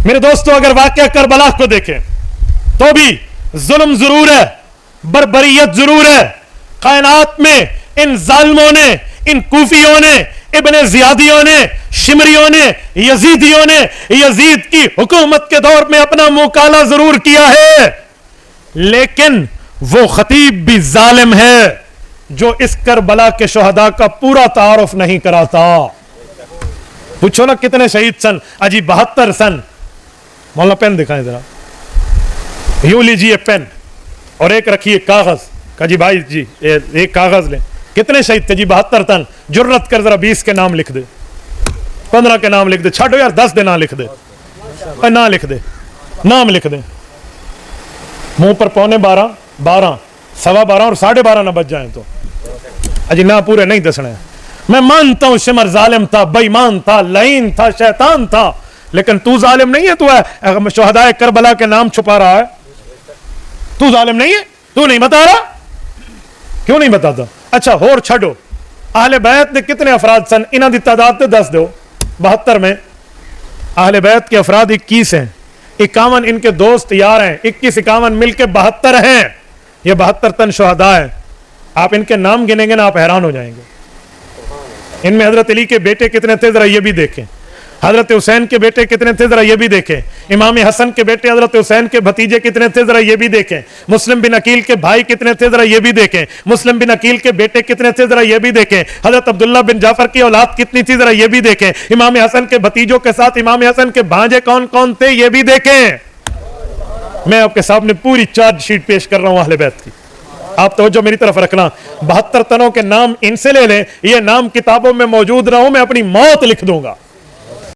मेरे दोस्तों, अगर वाकया करबला को देखें तो भी जुल्म जरूर है, बर्बरियत जरूर है। कायनात में इन जालिमों ने, इन कूफियों ने, इब्ने ज़ियादियों ने, शिमरियों ने, यजीदियों ने यजीद की हुकूमत के दौर में अपना मुंह काला जरूर किया है, लेकिन वो खतीब भी जालिम है जो इस करबला के शोहदा का पूरा तारुफ नहीं कराता। पूछो ना कितने शहीद सन? अजी 72 सन। मौलाना पेन दिखाएं जरा, यूं लीजिए पेन और एक रखिए कागज। काजी भाई जी एक कागज लें। कितने शहीद थे जी? 72 टन। जुर्रत कर जरा 20 के नाम लिख दे, 15 के नाम लिख दे, छाड़ो यार 10 देना लिख दे, ना लिख दे, नाम लिख दे। मुंह पर 11:15, 12, 12:15 और 12:30 ना बच जाए तो अजी ना पूरे नहीं दसने। मैं मानता हूं शिमर जालिम था, बेईमान था, लईन था, शैतान था, लेकिन तू जालिम नहीं है। तू है शोहदाए करबला के नाम छुपा रहा है। तू जालिम नहीं है, तू नहीं बता रहा। क्यों नहीं बताता? अच्छा होर छड़ो, आहले बैत ने कितने अफराद सन? इन्हां दी तादाद 10 दो। 72 में आहले बैत के अफराद 21 हैं, 51 इनके दोस्त यार हैं, 21-51 मिलके 72 हैं। ये 72 टन शोहदा है। आप इनके नाम गिनेंगे ना, आप हैरान हो जाएंगे। इनमें हजरत अली के बेटे कितने थे जरा ये भी देखें, हजरत हुसैन के बेटे कितने थे जरा ये भी देखें, इमाम हसन के बेटे हजरत हुसैन के भतीजे कितने थे जरा ये भी देखें, मुस्लिम बिन अकील के भाई कितने थे जरा ये भी देखें, मुस्लिम बिन अकील के बेटे कितने थे जरा ये भी देखें, हजरत अब्दुल्ला बिन जाफर की औलाद कितनी थी जरा ये भी देखें, इमाम हसन के भतीजों के साथ इमाम हसन के भांजे कौन कौन थे ये भी देखें। मैं आपके सामने पूरी चार्जशीट पेश कर रहा हूं अहले बैत की। आप तवज्जो मेरी तरफ रखना। 72 तनों के नाम इनसे ले लें, ये नाम किताबों में मौजूद ना हो, मैं अपनी मौत लिख दूंगा।